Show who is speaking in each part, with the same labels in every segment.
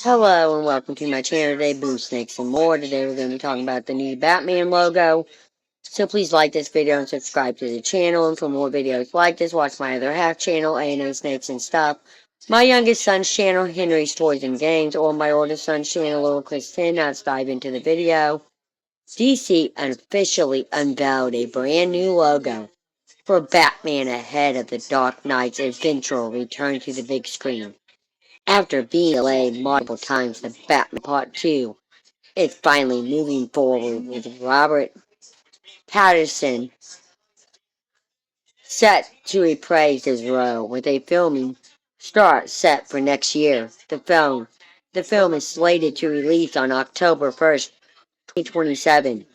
Speaker 1: Hello and welcome to my channel today, Boom Snakes and More. Today we're going to be talking about the new Batman logo. So please like this video and subscribe to the channel. And for more videos like this, watch my other half channel, A&O Snakes and Stuff. My youngest son's channel, Henry's Toys and Games, or my oldest son's channel, Little Chris 10. Now let's dive into the video. DC officially unveiled a brand new logo for Batman ahead of the Dark Knight's eventual return to the big screen. After being delayed multiple times, the Batman Part 2 is finally moving forward with Robert Pattinson set to reprise his role with a filming start set for next year. The film is slated to release on October 1st, 2027,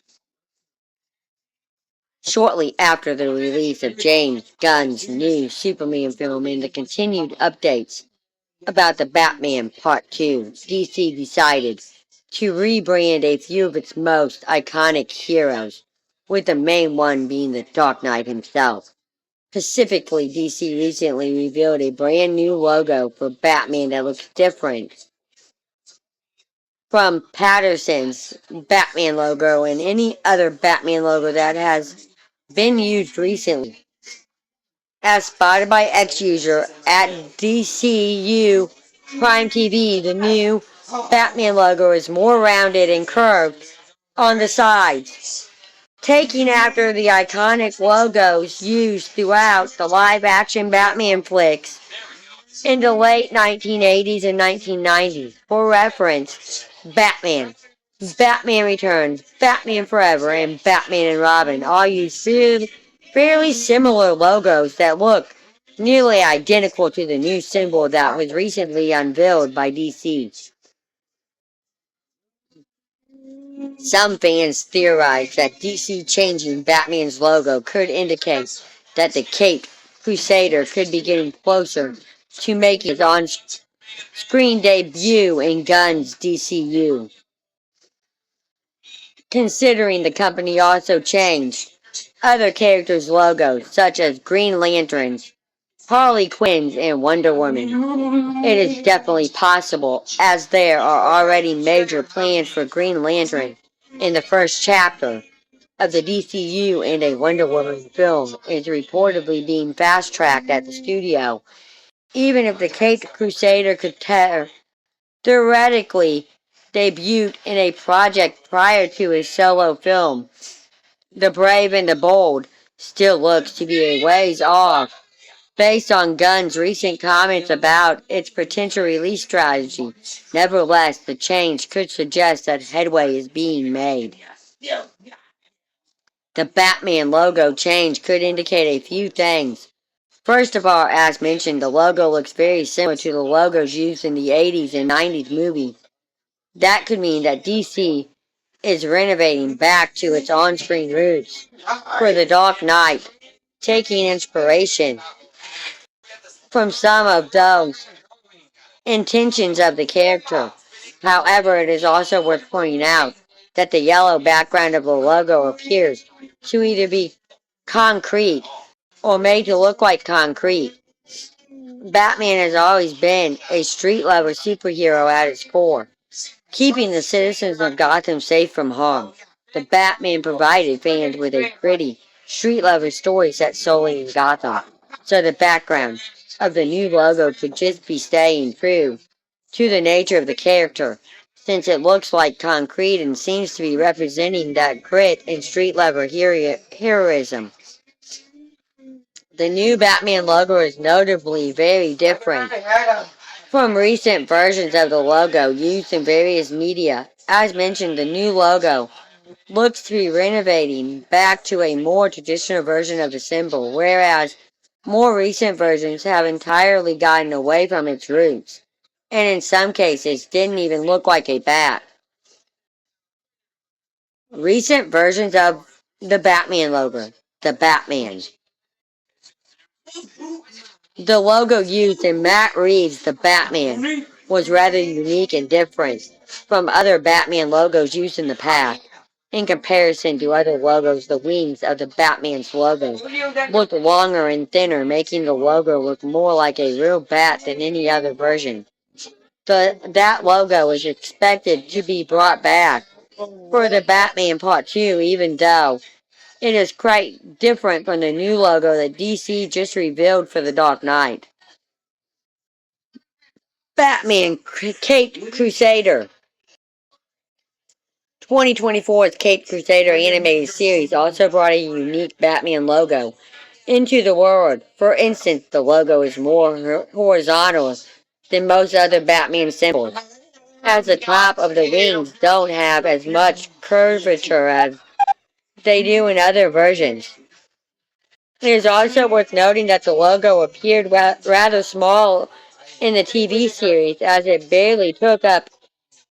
Speaker 1: shortly after the release of James Gunn's new Superman film and the continued updates about the Batman Part 2. DC decided to rebrand a few of its most iconic heroes, with the main one being the Dark Knight himself. Specifically, DC recently revealed a brand new logo for Batman that looks different from Patterson's Batman logo and any other Batman logo that has been used recently. As spotted by X-User at DCU Prime TV, the new Batman logo is more rounded and curved on the sides, taking after the iconic logos used throughout the live-action Batman flicks in the late 1980s and 1990s. For reference, Batman Returns, Batman Forever, and Batman and Robin all use fairly similar logos that look nearly identical to the new symbol that was recently unveiled by DC. Some fans theorize that DC changing Batman's logo could indicate that the Caped Crusader could be getting closer to making his on-screen debut in Gunn's DCU. Considering the company also changed other characters' logos, such as Green Lantern's, Harley Quinn's, and Wonder Woman. It is definitely possible, as there are already major plans for Green Lantern in the first chapter of the DCU, and a Wonder Woman film is reportedly being fast-tracked at the studio. Even if the Caped Crusader could theoretically debut in a project prior to his solo film, The Brave and the Bold still looks to be a ways off, based on Gunn's recent comments about its potential release strategy. Nevertheless, the change could suggest that headway is being made. The Batman logo change could indicate a few things. First of all, as mentioned, the logo looks very similar to the logos used in the 80s and 90s movies. That could mean that DC is renovating back to its on-screen roots for the Dark Knight, taking inspiration from some of those intentions of the character. However, it is also worth pointing out that the yellow background of the logo appears to either be concrete or made to look like concrete. Batman has always been a street-level superhero at its core, keeping the citizens of Gotham safe from harm. The Batman provided fans with a gritty, street-level story set solely in Gotham, so the background of the new logo could just be staying true to the nature of the character, since it looks like concrete and seems to be representing that grit and street-level heroism. The new Batman logo is notably very different from recent versions of the logo used in various media. As mentioned, the new logo looks to be renovating back to a more traditional version of the symbol, whereas more recent versions have entirely gotten away from its roots, and in some cases didn't even look like a bat. Recent versions of the Batman logo, the Batman. The logo used in Matt Reeves' The Batman was rather unique and different from other Batman logos used in the past. In comparison to other logos, the wings of the Batman's logo look longer and thinner, making the logo look more like a real bat than any other version. That logo is expected to be brought back for the Batman Part 2, even though it is quite different from the new logo that DC just revealed for The Dark Knight. Batman Caped Crusader. 2024's Caped Crusader animated series also brought a unique Batman logo into the world. For instance, the logo is more horizontal than most other Batman symbols, as the top of the wings don't have as much curvature as they do in other versions. It is also worth noting that the logo appeared rather small in the TV series, as it barely took up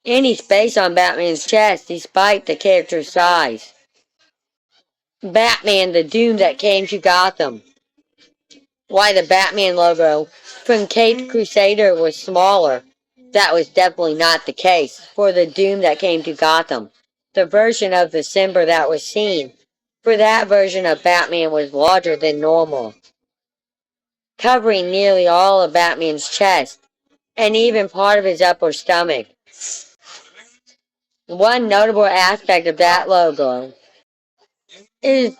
Speaker 1: any space on Batman's chest despite the character's size. Batman, the Doom that came to Gotham. Why the Batman logo from Caped Crusader was smaller. That was definitely not the case for the Doom that came to Gotham. The version of the symbol that was seen for that version of Batman was larger than normal, covering nearly all of Batman's chest and even part of his upper stomach. One notable aspect of that logo is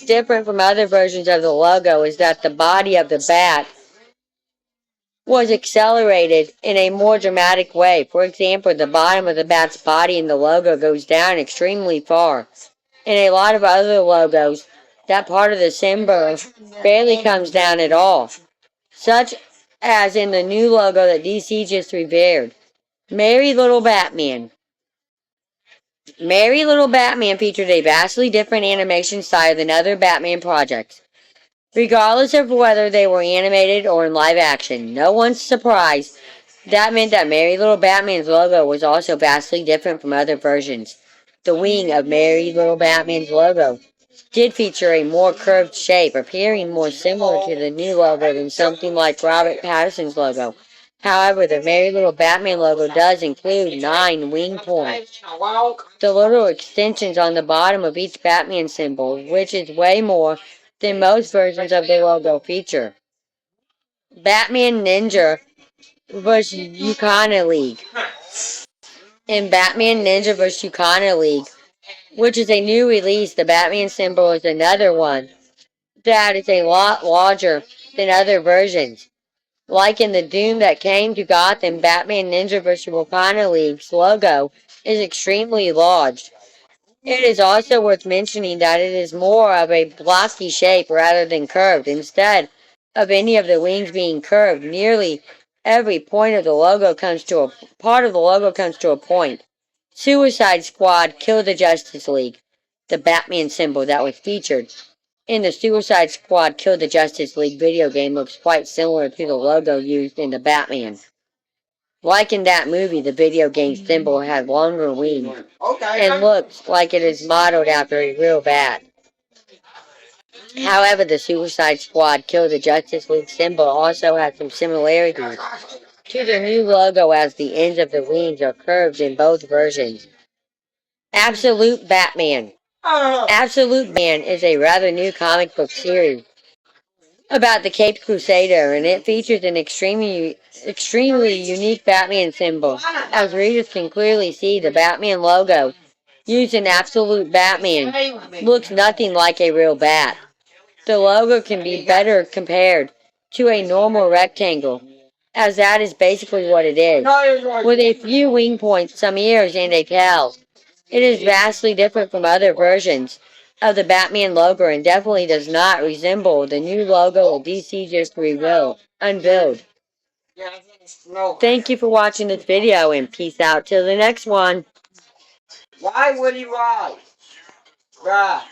Speaker 1: different from other versions of the logo is that the body of the bat was accelerated in a more dramatic way. For example, the bottom of the bat's body in the logo goes down extremely far. In a lot of other logos, that part of the symbol barely comes down at all, such as in the new logo that DC just revealed. Merry Little Batman. Merry Little Batman featured a vastly different animation style than other Batman projects, regardless of whether they were animated or in live action. No one's surprised. That meant that Merry Little Batman's logo was also vastly different from other versions. The wing of Merry Little Batman's logo did feature a more curved shape, appearing more similar to the new logo than something like Robert Pattinson's logo. However, the Merry Little Batman logo does include 9 wing points, the little extensions on the bottom of each Batman symbol, which is way more than most versions of the logo feature. Batman Ninja vs. Yukana League. In Batman Ninja vs. Yukana League, which is a new release, the Batman symbol is another one that is a lot larger than other versions. Like in the Doom that came to Gotham, Batman Ninja vs. Wakanda League's logo is extremely large. It is also worth mentioning that it is more of a blocky shape rather than curved. Instead of any of the wings being curved, nearly every point of the logo comes to a part of the logo comes to a point. Suicide Squad Kill the Justice League, the Batman symbol that was featured in the Suicide Squad Kill the Justice League video game, looks quite similar to the logo used in the Batman. Like in that movie, the video game symbol had longer wings and looks like it is modeled after a real bat. However, the Suicide Squad Kill the Justice League symbol also has some similarities to the new logo, as the ends of the wings are curved in both versions. Absolute Batman. Absolute Man is a rather new comic book series about the Caped Crusader, and it features an extremely unique Batman symbol. As readers can clearly see, the Batman logo used in Absolute Batman looks nothing like a real bat. The logo can be better compared to a normal rectangle, as that is basically what it is, with a few wing points, some ears, and a tail. It is vastly different from other versions of the Batman logo and definitely does not resemble the new logo DC just unveiled. Thank you for watching this video, and peace out till the next one. Why would he rise? Right.